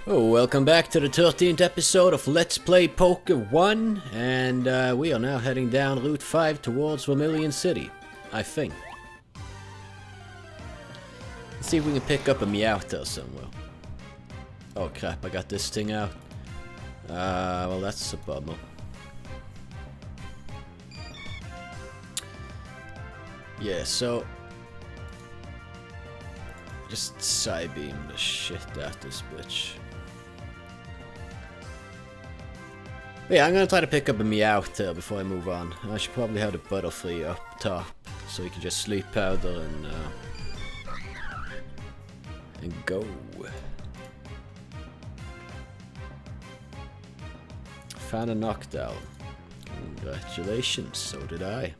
Oh, welcome back to the 13th episode of Let's Play PokeOne, and we are now heading down Route 5 towards Vermilion City, I think. Let's see if we can pick up a Meowth somewhere. Oh crap, I got this thing out. Well that's a bummer. Yeah, so... just Psybeam the shit out this bitch. But yeah, I'm gonna try to pick up a Meowth before I move on. I should probably have the Butterfree up top, so we can just sleep powder and go. Found a knockdown. Congratulations, so did I.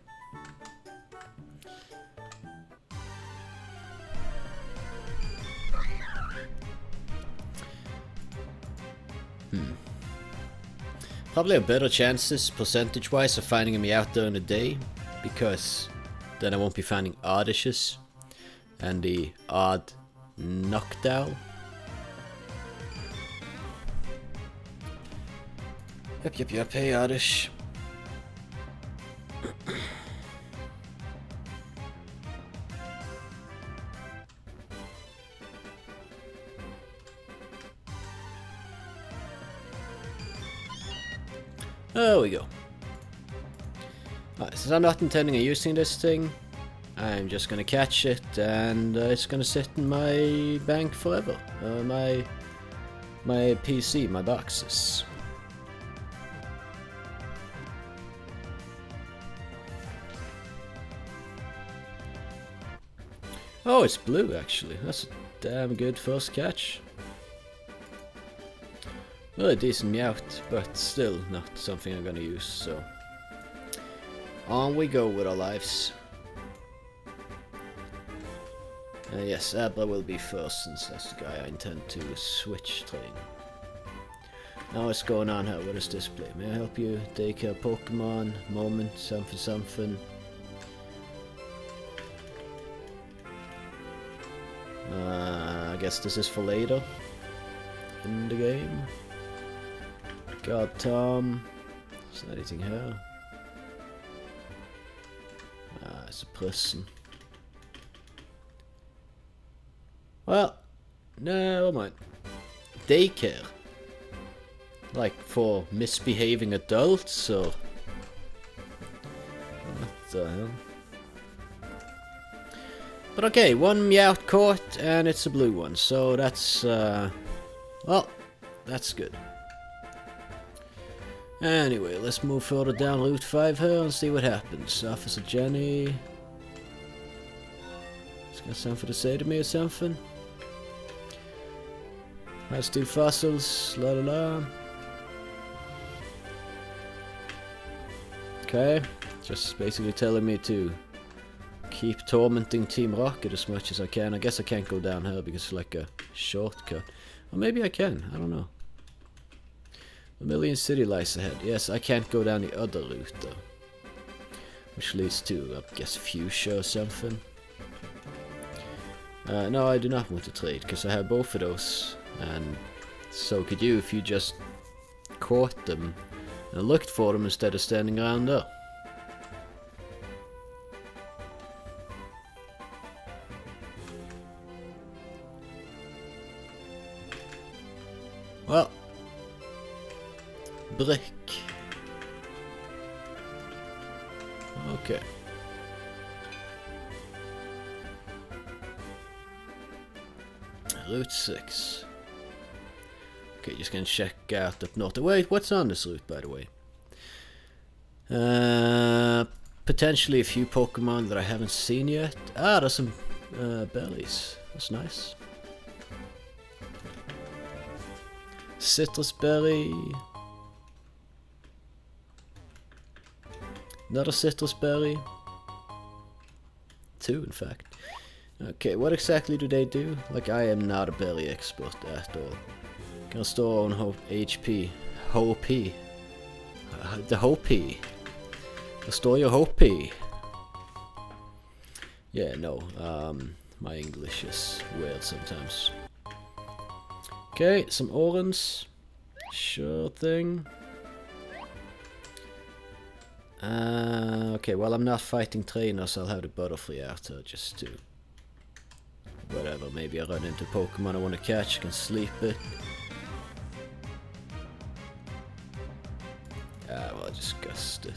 Probably have better chances, percentage-wise, of finding a Meowth in a day, because then I won't be finding Oddishes and the odd knockdown. Yep, hey Oddish. There we go. Alright, since I'm not intending on using this thing, I'm just gonna catch it and it's gonna sit in my bank forever. My PC, my boxes. Oh, it's blue actually. That's a damn good first catch. Really decent Meowth, but still not something I'm gonna use, so... on we go with our lives. Yes, Abra will be first, since that's the guy I intend to switch train. Now what's going on here? What is display? May I help you? Take a Pokemon, moment, something. I guess this is for later in the game. God, Tom. Is there anything here? Ah, it's a person. Well, never mind. Daycare. Like for misbehaving adults, or what the hell? But okay, one Meowth caught, and it's a blue one, so that's well, that's good. Anyway, let's move further down Route 5 here and see what happens. Officer Jenny. He's got something to say to me or something. Has two fossils, la la la. Okay, just basically telling me to keep tormenting Team Rocket as much as I can. I guess I can't go down here because it's like a shortcut. Or maybe I can, I don't know. Vermilion City lies ahead. Yes, I can't go down the other route though. Which leads to, I guess, Fuchsia or something. No, I do not want to trade, because I have both of those. And so could you if you just caught them and looked for them instead of standing around there. Well. Brick. Okay. Route 6. Okay, just gonna check out up north. Wait, what's on this route, by the way? Potentially a few Pokemon that I haven't seen yet. Ah, there's some berries. That's nice. Citrus berry. Another citrus berry. Two, in fact. Okay, what exactly do they do? Like, I am not a berry expert at all. Can store on HP. Hopi. The Hopi. Restore your Hopi. Yeah, no. My English is weird sometimes. Okay, some orange. Sure thing. Okay, well I'm not fighting trainers, I'll have the butterfly out here just to... whatever, maybe I run into Pokemon I want to catch, I can sleep it. Ah, well I just gust it.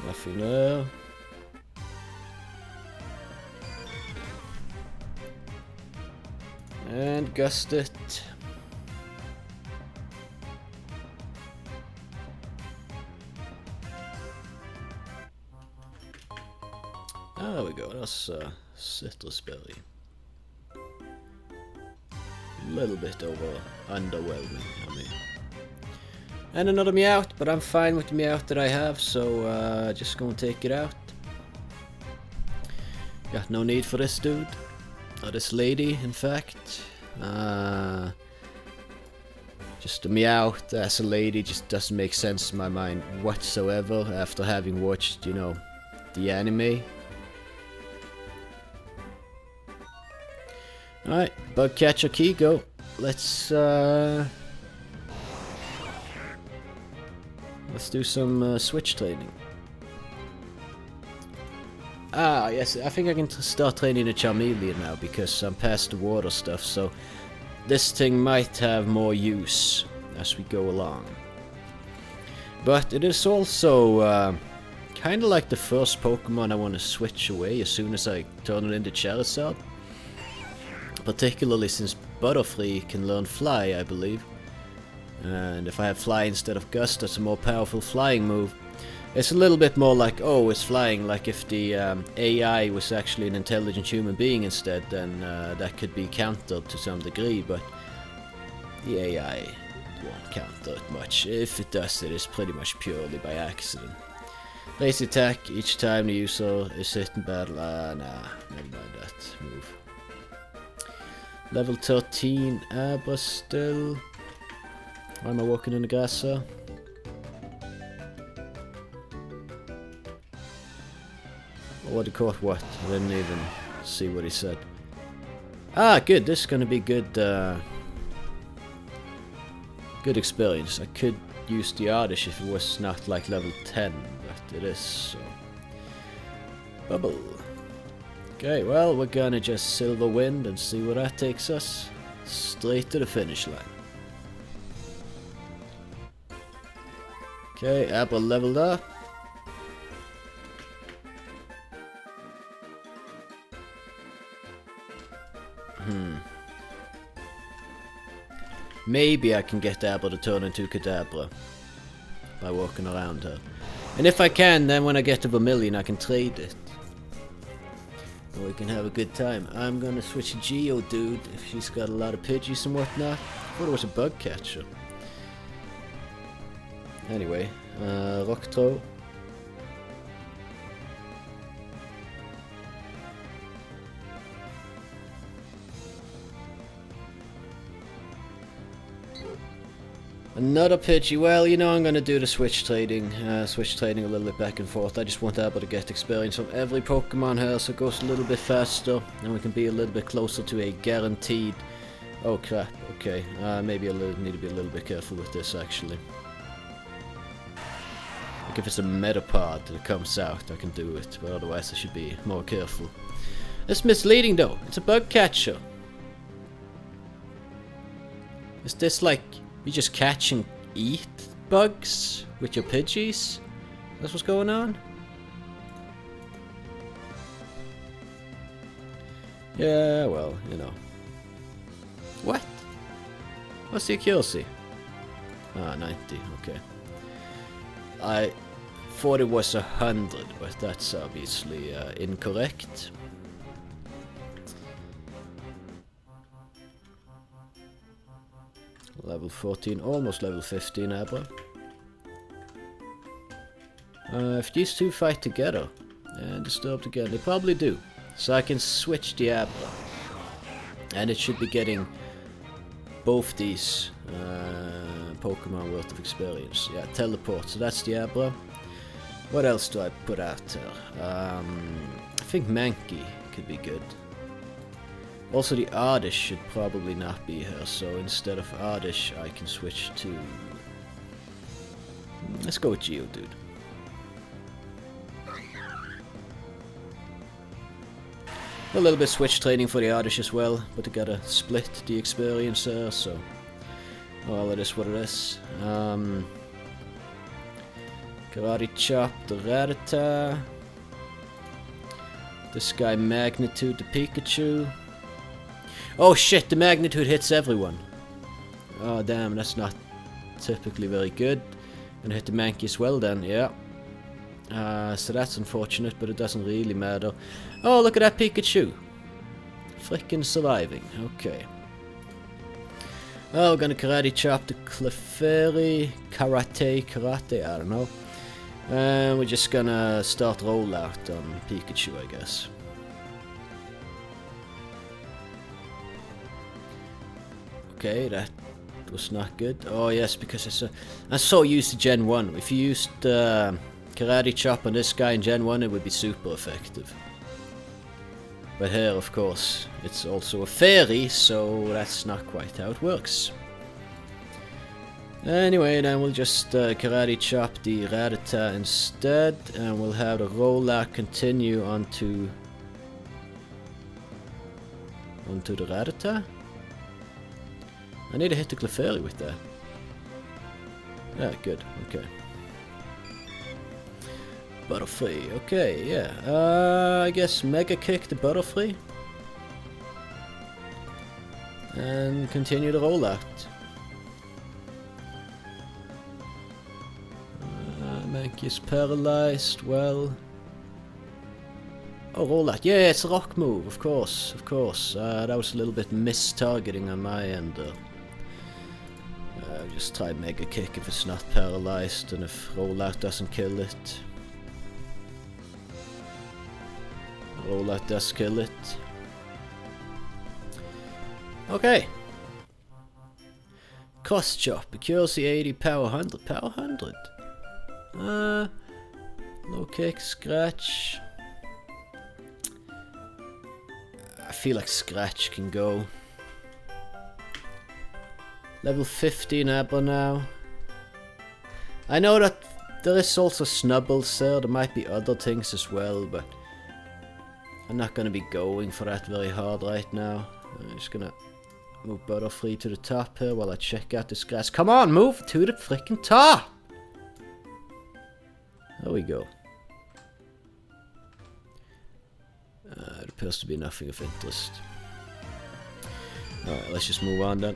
Nothing there. And gust it. Oh, there we go, that's citrus berry. A little bit underwhelming, I mean. And another Meowth, but I'm fine with the Meowth that I have, so just gonna take it out. Got no need for this dude. Or this lady, in fact. Just a Meowth as a lady just doesn't make sense in my mind whatsoever after having watched, you know, the anime. Alright, bug catcher key, go. Let's do some switch training. Ah, yes, I think I can start training a Charmeleon now because I'm past the water stuff, so this thing might have more use as we go along. But it is also kind of like the first Pokemon I want to switch away as soon as I turn it into Charizard. Particularly since Butterfree can learn Fly, I believe. And if I have Fly instead of Gust, that's a more powerful flying move. It's a little bit more like, oh, it's flying, like if the AI was actually an intelligent human being instead, then that could be countered to some degree, but the AI won't counter it much. If it does, it is pretty much purely by accident. Base attack each time the user is hit in battle. Nah, never mind that move. Level 13 Abra still. Why am I walking in the grass, sir? What he caught what? I didn't even see what he said. Ah, good. This is gonna be good. Good experience. I could use the Oddish if it was not like level 10, but it is. So. Bubble. Okay, well, we're gonna just Silver Wind and see where that takes us. Straight to the finish line. Okay, Abra leveled up. Maybe I can get Abra to turn into Kadabra by walking around her. And if I can, then when I get to Vermilion I can trade it. And we can have a good time. I'm gonna switch to Geodude if she's got a lot of Pidgeys and whatnot. I thought it was a bug catcher. Anyway, Rock Throw. Another Pidgey. Well, you know I'm gonna do the switch trading a little bit back and forth. I just want Abra to get experience from every Pokemon here, so it goes a little bit faster, and we can be a little bit closer to a guaranteed... Oh crap, okay. Maybe I need to be a little bit careful with this, actually. Like if it's a Metapod that comes out, I can do it, but otherwise I should be more careful. It's misleading though, it's a bug catcher. Is this like... you just catch and eat bugs with your Pidgeys? That's what's going on? Yeah, well, you know. What? What's the accuracy? Ah, 90, okay. I thought it was 100, but that's obviously incorrect. Level 14, almost level 15 Abra. If these two fight together and disturbed again, they probably do. So I can switch the Abra. And it should be getting both these Pokemon worth of experience. Yeah, teleport, so that's the Abra. What else do I put out there? I think Mankey could be good. Also, the Oddish should probably not be here, so instead of Oddish, I can switch to... Let's go with Geodude. A little bit switch training for the Oddish as well, but I gotta split the experience there, so... Well, it is what it is. Karate Chop the Rattata. This guy Magnitude the Pikachu. Oh shit, the Magnitude hits everyone. Oh damn, that's not typically very good. Gonna hit the Mankey as well then, yeah. So that's unfortunate, but it doesn't really matter. Oh, look at that Pikachu. Frickin' surviving, okay. Oh, we're gonna Karate Chop the Clefairy. Karate, I don't know. And we're just gonna start rollout on Pikachu, I guess. Okay, that was not good. Oh yes, because I'm so used to Gen 1. If you used Karate Chop on this guy in Gen 1, it would be super effective. But here, of course, it's also a fairy, so that's not quite how it works. Anyway, then we'll just Karate Chop the Rattata instead, and we'll have the rollout continue onto the Rattata. I need to hit the Clefairy with that. Yeah, good, okay. Butterfree, okay, yeah. I guess Mega Kick the Butterfree. And continue the rollout. Mankey is paralyzed, well... Oh, rollout, yeah, it's a rock move, of course, of course. That was a little bit mis-targeting on my end. Just try Mega Kick if it's not paralyzed, and if rollout doesn't kill it. Rollout does kill it. Okay. Cross Chop, accuracy 80, power 100. Power 100? Low kick, scratch. I feel like scratch can go. Level 15 Abra now. I know that there is also Snubbles there. There might be other things as well, but I'm not gonna be going for that very hard right now. I'm just gonna move Butterfree to the top here while I check out this grass. Come on, move to the freaking top! There we go. It appears to be nothing of interest. Alright, let's just move on then.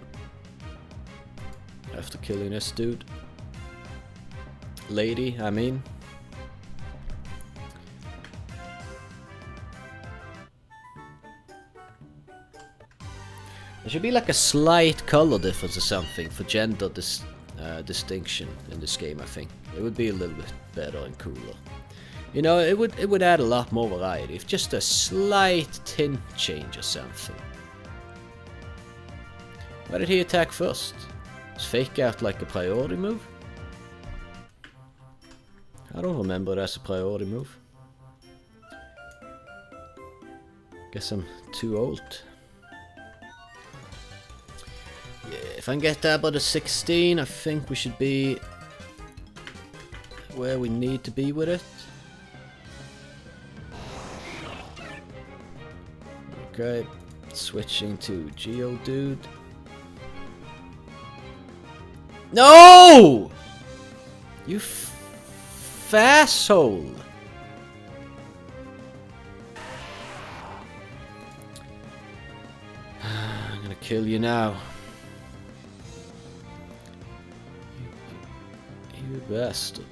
After killing this dude. Lady, I mean. There should be like a slight color difference or something for gender distinction in this game, I think. It would be a little bit better and cooler. You know, it would add a lot more variety, if just a slight tint change or something. Why did he attack first? Is Fake Out like a priority move? I don't remember that's a priority move. Guess I'm too old. Yeah, if I can get that by the 16, I think we should be where we need to be with it. Okay, switching to Geodude. No! You fasshole! I'm gonna kill you now. You bastard.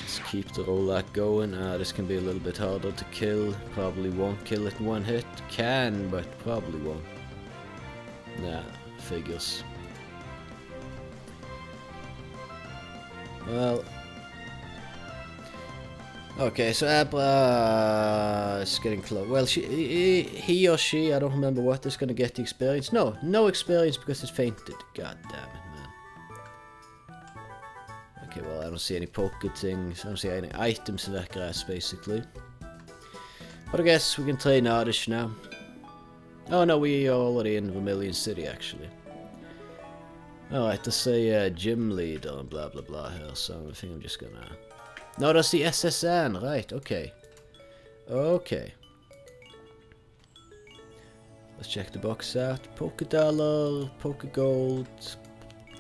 Just keep the rollout going. This can be a little bit harder to kill. Probably won't kill it in one hit. Can, but probably won't. Nah, figures. Well. Okay, so Abra is getting close. Well, he or she, I don't remember what, is gonna get the experience. No experience because it's fainted. God damn it, man. Okay, well, I don't see any poker things. I don't see any items in that grass, basically. But I guess we can train Oddish now. Oh no, we are already in Vermilion City, actually. Alright, to say gym leader and blah blah blah here, so I think I'm just gonna... No, that's the SSN, right, okay. Okay. Let's check the box out. Poker Dollar, Poker Gold.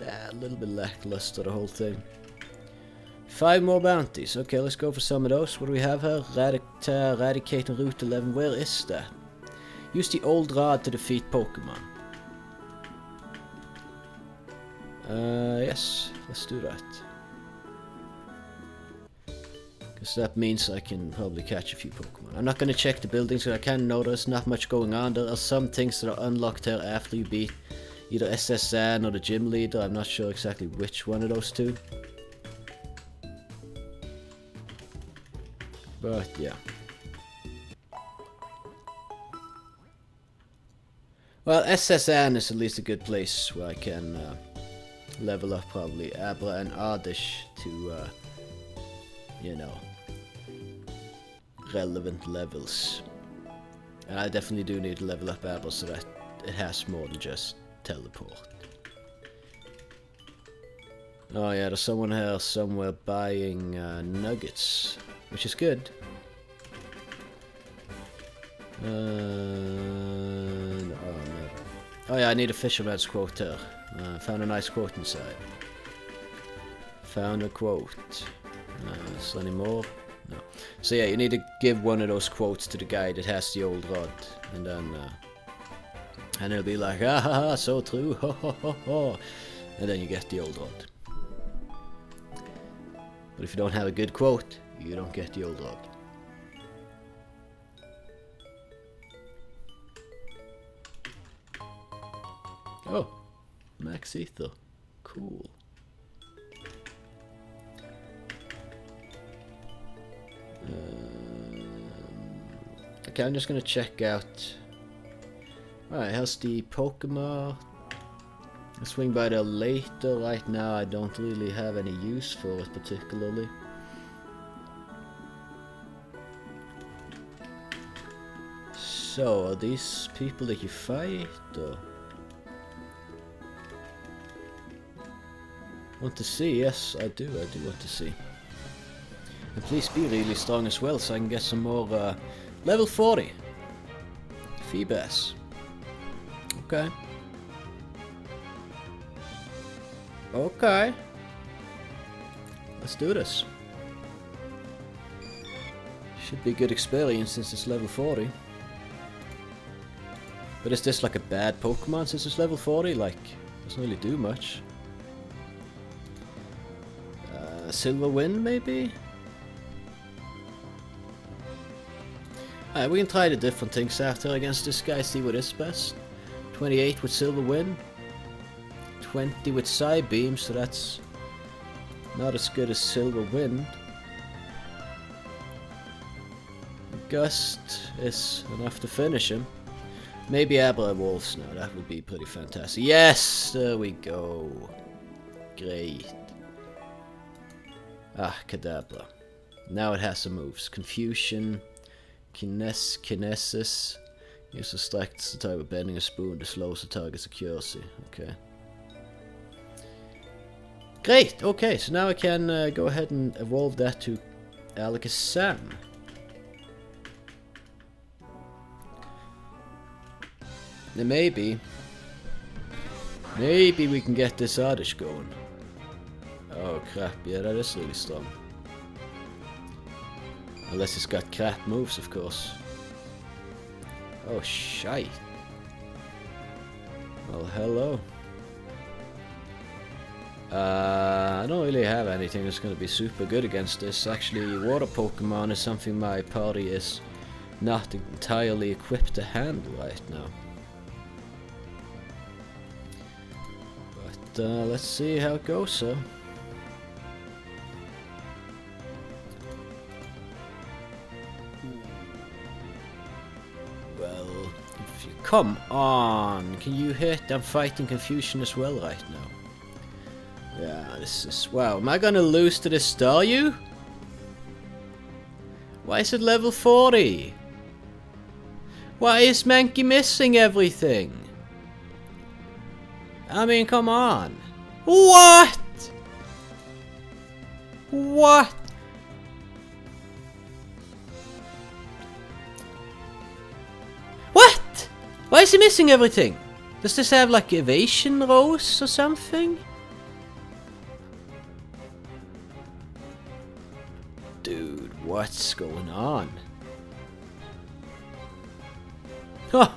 A little bit lackluster, the whole thing. 5 more bounties. Okay, let's go for some of those. What do we have here? Eradicating Route 11. Where is that? Use the old rod to defeat Pokemon. Yes, let's do that. Because that means I can probably catch a few Pokemon. I'm not going to check the buildings, because I can know there's not much going on. There are some things that are unlocked here after you beat either SSN or the gym leader. I'm not sure exactly which one of those two. But yeah. Well, SSN is at least a good place where I can level up probably Abra and Oddish to, you know, relevant levels. And I definitely do need to level up Abra so that it has more than just teleport. Oh yeah, there's someone here somewhere buying nuggets, which is good. No. Oh yeah, I need a fisherman's quote here. Found a nice quote inside. Found a quote. Is there any more? No. So yeah, you need to give one of those quotes to the guy that has the old rod, and then and he'll be like, ah ha ha, so true, ho ho ho ho, and then you get the old rod. But if you don't have a good quote, you don't get the old rod. Oh, Max Ether. Cool. Okay, I'm just gonna check out. Alright, how's the Pokemon? I'll swing by there later. Right now, I don't really have any use for it particularly. So, are these people that you fight, or? Want to see? Yes, I do want to see. And please be really strong as well, so I can get some more level 40 Feebas. Okay. Okay. Let's do this. Should be a good experience since it's level 40. But is this like a bad Pokemon since it's level 40? Like, doesn't really do much. Silver Wind, maybe? Alright, we can try the different things after against this guy, see what is best. 28 with Silver Wind. 20 with Psybeam, so that's not as good as Silver Wind. Gust is enough to finish him. Maybe Abra evolves now, that would be pretty fantastic. Yes! There we go. Great. Ah, Kadabra. Now it has some moves. Confusion, Kinesis. Use a strike the type of bending a spoon to slow the target's accuracy. Okay. Great! Okay, so now I can go ahead and evolve that to Alakaza. Then maybe we can get this Oddish going. Oh crap, yeah, that is really strong. Unless it's got crap moves, of course. Oh, shite. Well, hello. I don't really have anything that's going to be super good against this. Actually, water Pokemon is something my party is not entirely equipped to handle right now. But let's see how it goes, so. Come on, can you hit? I'm fighting Confusion as well right now. Yeah, this is... Wow, am I gonna lose to this Staryu? Why is it level 40? Why is Mankey missing everything? I mean, come on. What? What? What? Why is he missing everything? Does this have like evasion rows or something? Dude, what's going on? Huh,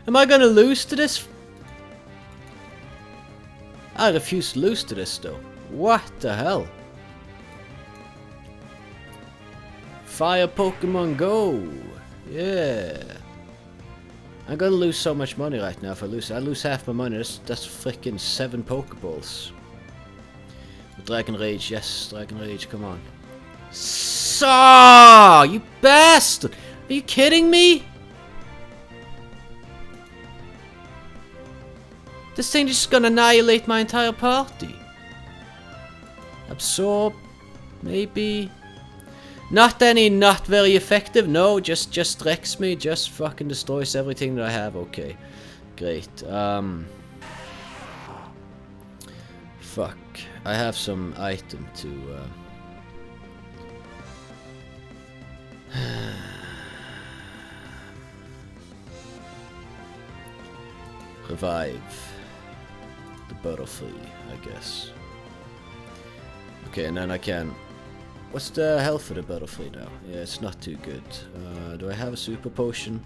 am I gonna lose to this? I refuse to lose to this though. What the hell? Fire Pokemon Go! Yeah. I'm gonna lose so much money right now if I lose half my money. That's freaking 7 Pokeballs. Dragon Rage, yes, Dragon Rage, come on. So, you bastard! Are you kidding me? This thing is just gonna annihilate my entire party. Absorb, maybe. Not very effective. No, just wrecks me. Just fucking destroys everything that I have. Okay, great. Fuck. I have some item to. Revive the butterfly, I guess. Okay, and then I can. What's the health for the butterfly now? Yeah, it's not too good. Do I have a super potion?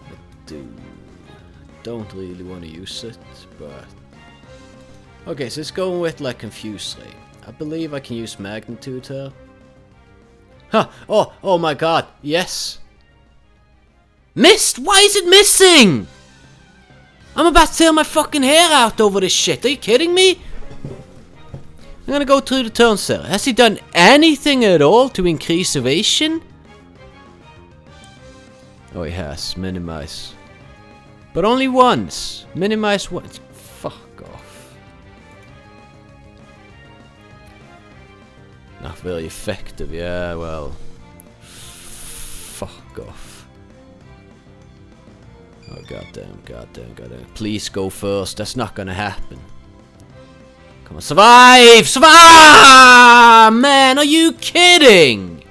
I do. Don't really want to use it, but... Okay, so it's going with like Confuse Ray. I believe I can use Magnitude here. Huh! Oh my god! Yes! Missed! Why is it missing? I'm about to tear my fucking hair out over this shit. Are you kidding me? I'm gonna go through the turns there. Has he done anything at all to increase evasion? Oh, he has. Minimize. But only once. Minimize once. Fuck off. Not very effective. Yeah, well. Fuck off. Oh, goddamn. Please go first. That's not gonna happen. Come on, survive! Survive! Man, are you kidding?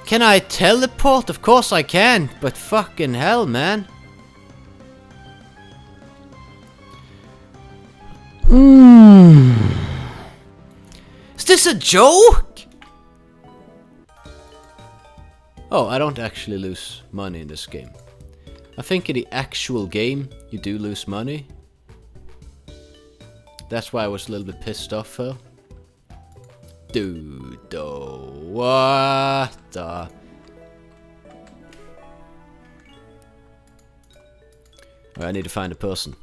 Can I teleport? Of course I can, but fucking hell, man. Is this a joke? Oh, I don't actually lose money in this game. I think in the actual game, you do lose money. That's why I was a little bit pissed off here. Dude, though, what the... Alright, I need to find a person.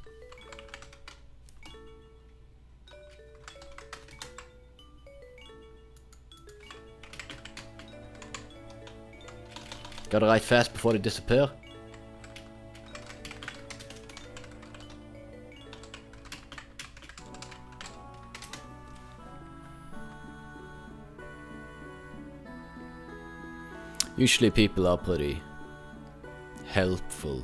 Gotta write fast before they disappear. Usually people are pretty helpful.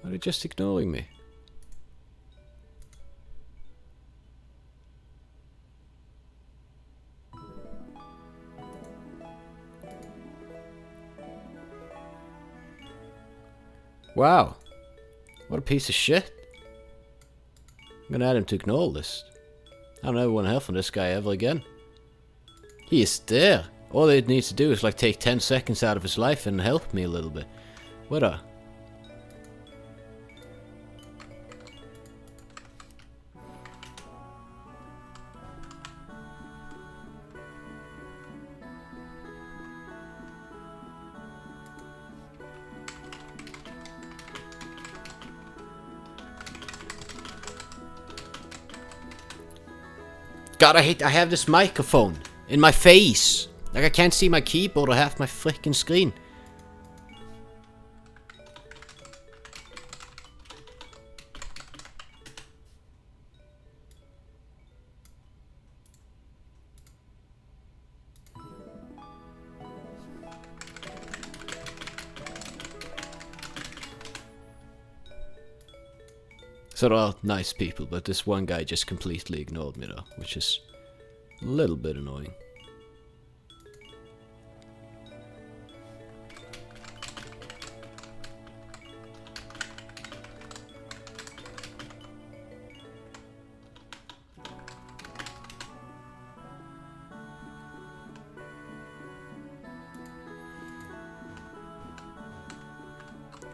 Are they just ignoring me? Wow, what a piece of shit. I'm gonna add him to ignore list. I don't ever want to hear from this guy ever again. He is there. All it needs to do is like take 10 seconds out of his life and help me a little bit. What a... God, I have this microphone in my face. Like, I can't see my keyboard or half my freaking screen. So they're all nice people, but this one guy just completely ignored me though, which is a little bit annoying.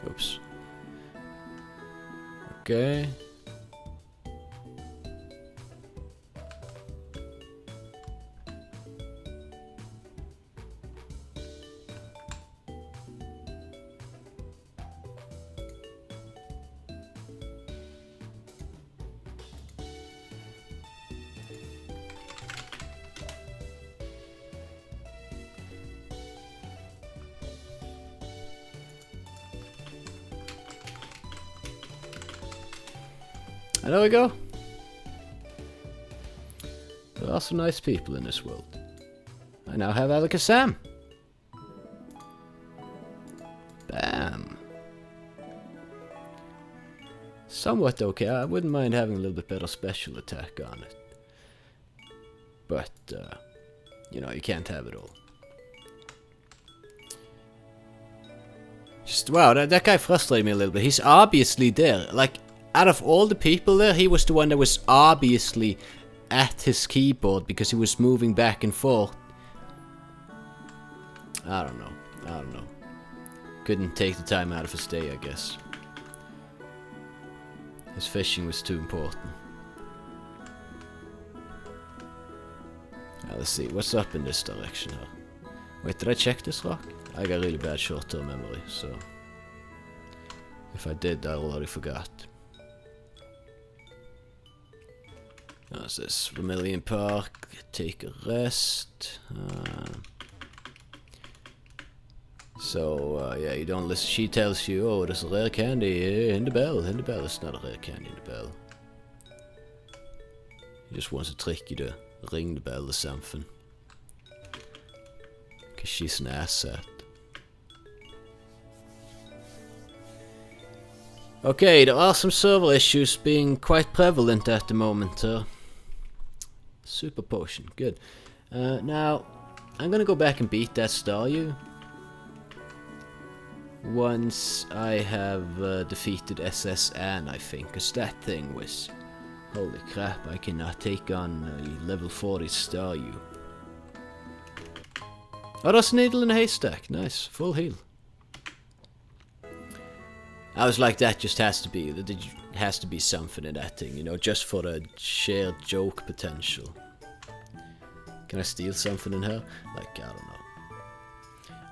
Oops. Okay. And there we go. There are some nice people in this world. I now have Alakaza. Bam. Somewhat okay. I wouldn't mind having a little bit better special attack on it. But, you know, you can't have it all. Just, wow, that guy frustrated me a little bit. He's obviously there. Like, out of all the people there, he was the one that was obviously at his keyboard because he was moving back and forth. I don't know. Couldn't take the time out of his day, I guess. His fishing was too important. Now, let's see, what's up in this direction here? Wait, did I check this rock? I got really bad short-term memory, so... if I did, I already forgot. How's this? Vermilion Park, take a rest. Yeah, you don't listen. She tells you, oh, there's a rare candy in the bell. In the bell, it's not a rare candy in the bell. He just wants to trick you to ring the bell or something. Because she's an asset. Okay, there are some server issues being quite prevalent at the moment. Super potion, good. Now, I'm gonna go back and beat that Staryu. Once I have defeated SSN, I think, because that thing was... holy crap, I cannot take on a level 40 Staryu. Oh, that's a needle in a haystack. Nice, full heal. I was like, that just has to be something in that thing, you know, just for the shared joke potential. Can I steal something in her? Like, I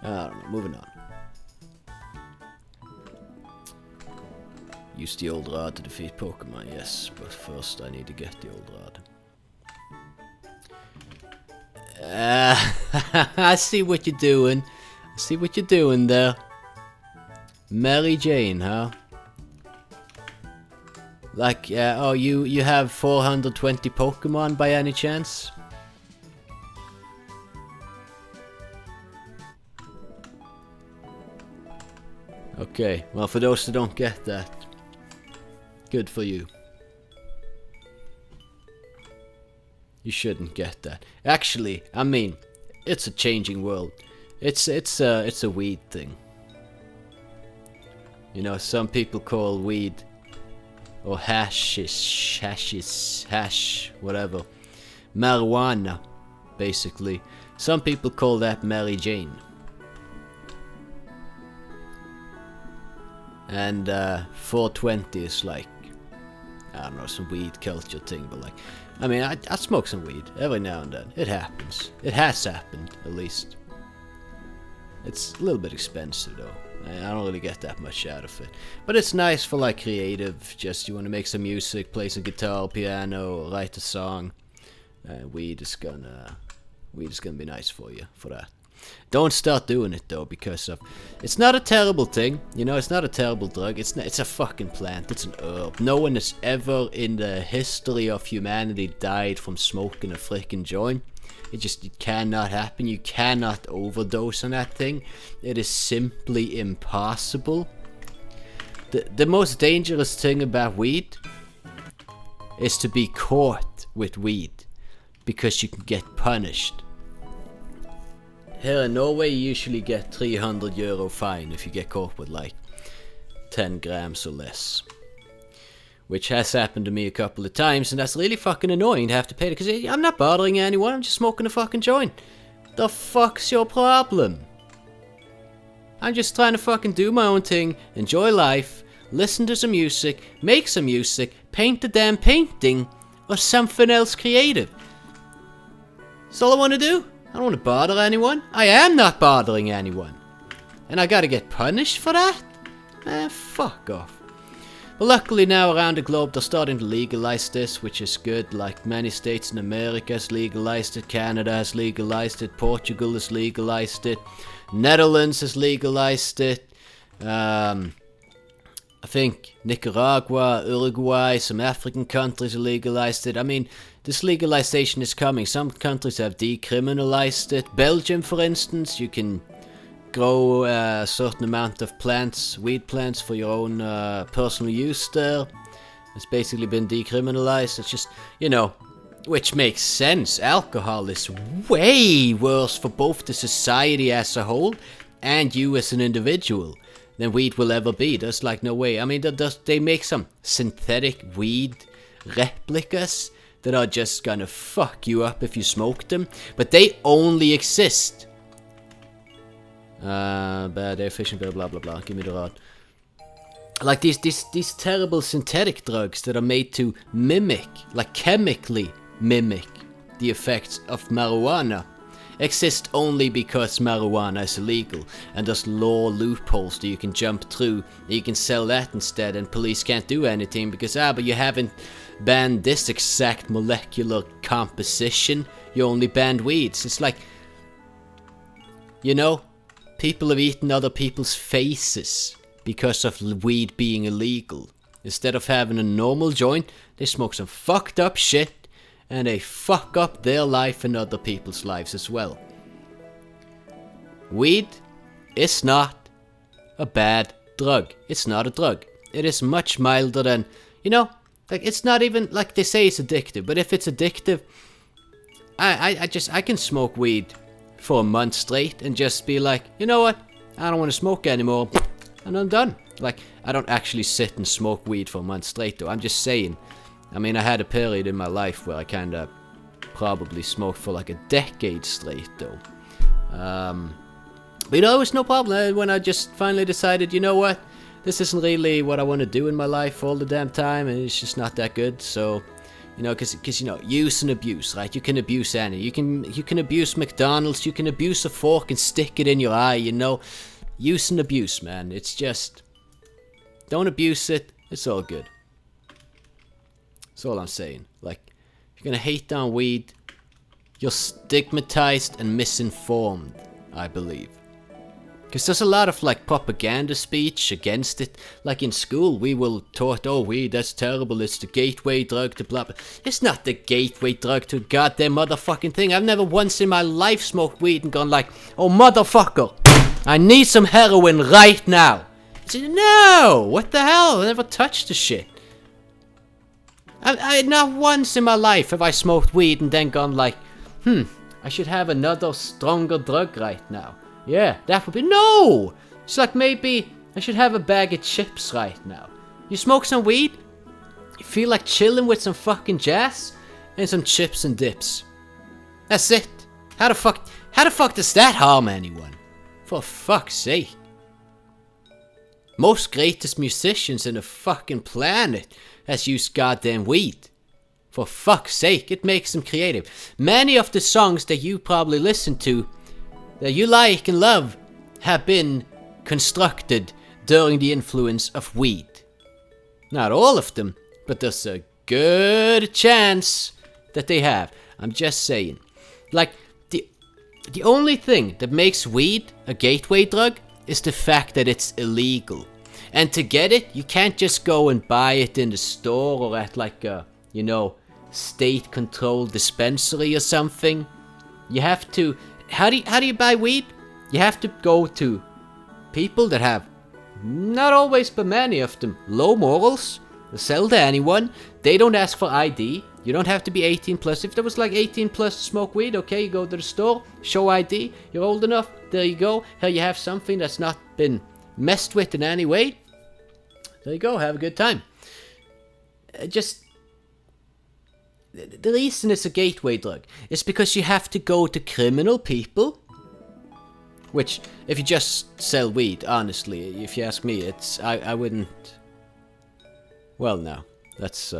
don't know, moving on. Use the old rod to defeat Pokemon, yes, but first I need to get the old rod. I see what you're doing. I see what you're doing there. Mary Jane, huh? Like, oh, you have 420 Pokemon by any chance? Okay, well, for those that don't get that, good for you. You shouldn't get that. Actually, I mean, it's a changing world. It's a weed thing. You know, some people call weed or hash, whatever, marijuana, basically. Some people call that Mary Jane. And 420 is like, I don't know, some weed culture thing, but like, I mean, I smoke some weed every now and then. It happens. It has happened, at least. It's a little bit expensive though. I don't really get that much out of it. But it's nice for like creative, just you want to make some music, play some guitar, piano, write a song. Weed is gonna be nice for you for that. Don't start doing it though, because it's not a terrible thing, you know. It's not a terrible drug. It's a fucking plant. It's an herb. No one has ever in the history of humanity died from smoking a freaking joint. It cannot happen. You cannot overdose on that thing. It is simply impossible. The most dangerous thing about weed is to be caught with weed, because you can get punished. Here in Norway, you usually get €300 fine if you get caught with like 10 grams or less. Which has happened to me a couple of times, and that's really fucking annoying to have to pay it, because I'm not bothering anyone, I'm just smoking a fucking joint. The fuck's your problem? I'm just trying to fucking do my own thing, enjoy life, listen to some music, make some music, paint a damn painting, or something else creative. That's all I want to do. I don't want to bother anyone. I am not bothering anyone. And I gotta get punished for that? Fuck off. But luckily now around the globe they're starting to legalize this, which is good. Like many states in America has legalized it, Canada has legalized it, Portugal has legalized it, Netherlands has legalized it, I think Nicaragua, Uruguay, some African countries have legalized it. I mean, this legalization is coming. Some countries have decriminalized it. Belgium, for instance, you can grow a certain amount of plants, weed plants, for your own personal use there. It's basically been decriminalized. It's just, you know, which makes sense. Alcohol is way worse for both the society as a whole and you as an individual than weed will ever be. There's like no way. I mean, they make some synthetic weed replicas that are just gonna fuck you up if you smoke them, but they only exist. Bad air efficient, blah blah blah. Give me the rod. Like these terrible synthetic drugs that are made to mimic, like chemically mimic, the effects of marijuana, exist only because marijuana is illegal, and there's law loopholes that you can jump through. You can sell that instead, and police can't do anything because but you haven't banned this exact molecular composition. You only banned weeds. It's like, you know, people have eaten other people's faces because of weed being illegal. Instead of having a normal joint, they smoke some fucked up shit, and they fuck up their life and other people's lives as well. Weed is not a bad drug. It's not a drug. It is much milder than, you know, like it's not even, like they say it's addictive, but if it's addictive, I can smoke weed for a month straight and just be like, you know what, I don't want to smoke anymore, and I'm done. Like, I don't actually sit and smoke weed for a month straight though, I'm just saying. I mean, I had a period in my life where I kinda probably smoked for like a decade straight though. But you know, it was no problem when I just finally decided, you know what, this isn't really what I want to do in my life all the damn time, and it's just not that good. So, you know, because you know, use and abuse, right? You can abuse any. You can abuse McDonald's. You can abuse a fork and stick it in your eye. You know, use and abuse, man. It's just, don't abuse it. It's all good. That's all I'm saying. Like, if you're gonna hate on weed, you're stigmatized and misinformed, I believe. Because there's a lot of like propaganda speech against it. Like in school, we were taught, oh, weed, that's terrible, it's the gateway drug to blah blah. It's not the gateway drug to a goddamn motherfucking thing. I've never once in my life smoked weed and gone like, oh, motherfucker, I need some heroin right now. I said, no, what the hell? I never touched the shit. I not once in my life have I smoked weed and then gone like, I should have another stronger drug right now. Yeah, that would be, no! It's like, maybe I should have a bag of chips right now. You smoke some weed, you feel like chilling with some fucking jazz, and some chips and dips. That's it. How the fuck does that harm anyone? For fuck's sake. Most greatest musicians in the fucking planet has used goddamn weed. For fuck's sake, it makes them creative. Many of the songs that you probably listen to, that you like and love, have been constructed during the influence of weed. Not all of them, but there's a good chance that they have. I'm just saying. Like, the only thing that makes weed a gateway drug is the fact that it's illegal. And to get it, you can't just go and buy it in the store or at like a, state-controlled dispensary or something. You have to... How do you buy weed? You have to go to people that have, not always but many of them, low morals. They sell to anyone. They don't ask for ID. You don't have to be 18 plus. If there was like 18 plus to smoke weed, okay, you go to the store, show ID, you're old enough, there you go. Here you have something that's not been messed with in any way. There you go, have a good time. The reason it's a gateway drug is because you have to go to criminal people. Which, if you just sell weed, honestly, if you ask me, I wouldn't... Well, no, that's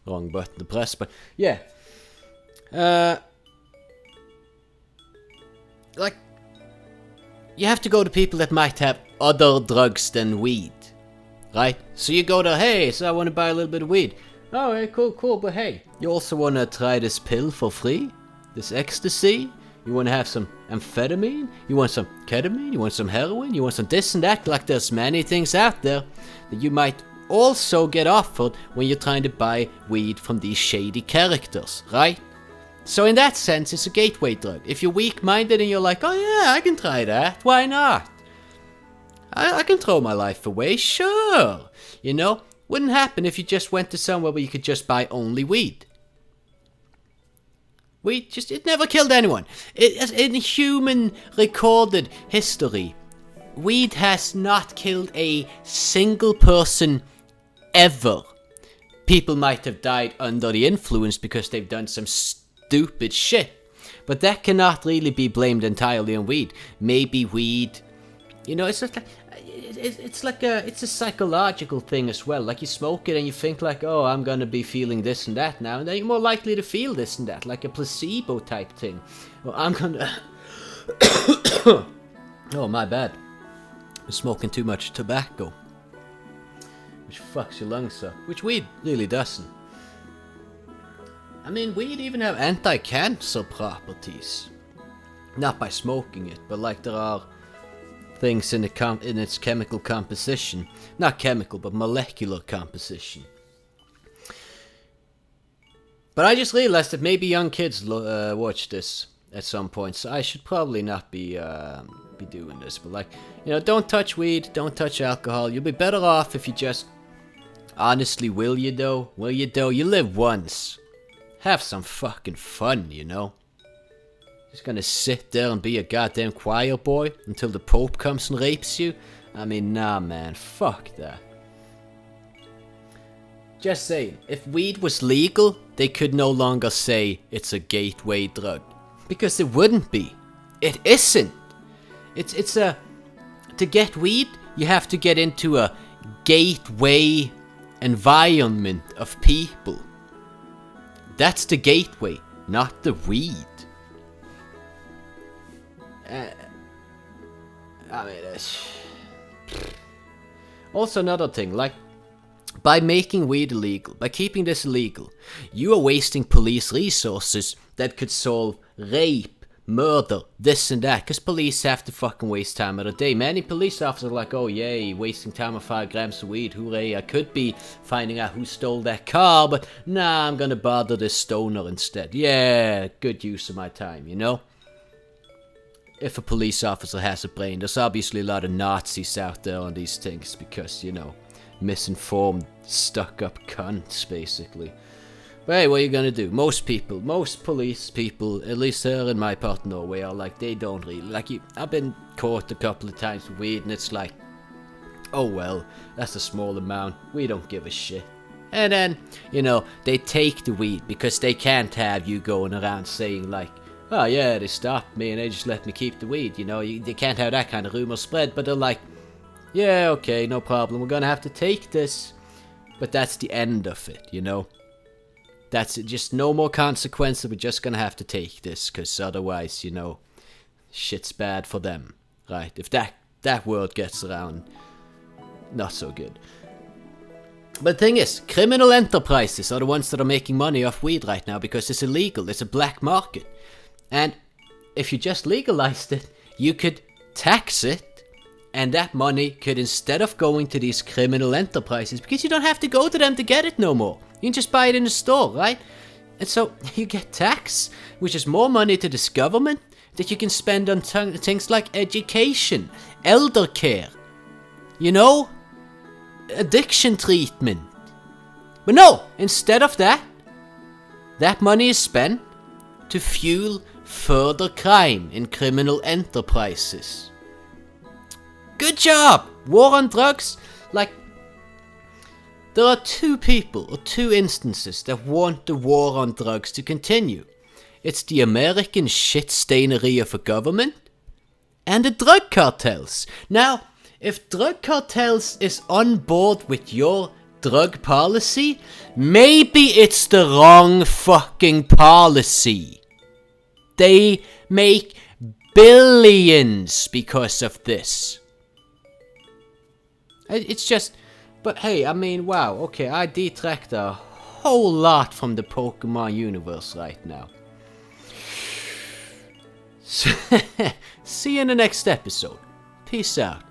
wrong button to press, but yeah. Like, you have to go to people that might have other drugs than weed, right? So you go to, hey, so I want to buy a little bit of weed. Oh, hey, cool, but hey, you also want to try this pill for free? This ecstasy? You want to have some amphetamine? You want some ketamine? You want some heroin? You want some this and that? Like, there's many things out there that you might also get offered when you're trying to buy weed from these shady characters, right? So in that sense, it's a gateway drug. If you're weak-minded and you're like, oh yeah, I can try that, why not? I can throw my life away, sure. Wouldn't happen if you just went to somewhere where you could just buy only weed. It never killed anyone. In human recorded history, weed has not killed a single person ever. People might have died under the influence because they've done some stupid shit. But that cannot really be blamed entirely on weed. Maybe weed, it's just like... It's a psychological thing as well. Like, you smoke it and you think like, oh, I'm gonna be feeling this and that now, and then you're more likely to feel this and that, like a placebo type thing. Well, I'm gonna... Oh, my bad. I'm smoking too much tobacco, which fucks your lungs up, which weed really doesn't. I mean, weed even have anti-cancer properties. Not by smoking it, but like there are things in its chemical composition. Not chemical, but molecular composition. But I just realized that maybe young kids watch this at some point, so I should probably not be doing this. But like, don't touch weed, don't touch alcohol. You'll be better off if you just... Honestly, will you though? You live once. Have some fucking fun, Just gonna sit there and be a goddamn choir boy until the Pope comes and rapes you? I mean, nah, man, fuck that. Just saying, if weed was legal, they could no longer say it's a gateway drug. Because it wouldn't be. It isn't. To get weed, you have to get into a gateway environment of people. That's the gateway, not the weed. Also another thing, like, by making weed illegal, by keeping this illegal, you are wasting police resources that could solve rape, murder, this and that, because police have to fucking waste time of the day. Many police officers are like, oh yay, wasting time of 5 grams of weed, hooray, I could be finding out who stole that car, but nah, I'm gonna bother this stoner instead. Yeah, good use of my time, If a police officer has a brain. There's obviously a lot of Nazis out there on these things because, misinformed, stuck-up cunts, basically. But hey, what are you gonna do? Most police people, at least here in my part of Norway, are like, they don't really, like, I've been caught a couple of times with weed, and it's like, oh well, that's a small amount, we don't give a shit. And then, they take the weed because they can't have you going around saying like, oh yeah, they stopped me and they just let me keep the weed, they can't have that kind of rumor spread, but they're like, yeah, okay, no problem, we're gonna have to take this, but that's the end of it, That's it, just no more consequences, we're just gonna have to take this, because otherwise, shit's bad for them, right? If that word gets around, not so good. But the thing is, criminal enterprises are the ones that are making money off weed right now because it's illegal. It's a black market. And if you just legalized it, you could tax it. And that money could, instead of going to these criminal enterprises, because you don't have to go to them to get it no more. You can just buy it in the store, right? And so you get tax, which is more money to this government that you can spend on things like education, elder care, you know, addiction treatment. But no, instead of that, that money is spent to fuel further crime in criminal enterprises. Good job! War on drugs? Like, there are two people or two instances that want the war on drugs to continue. It's the American shit-stainery of a government and the drug cartels. Now, if drug cartels is on board with your drug policy, maybe it's the wrong fucking policy. They make billions because of this. It's just, but hey, I mean, wow, okay, I detract a whole lot from the Pokemon universe right now. See you in the next episode. Peace out.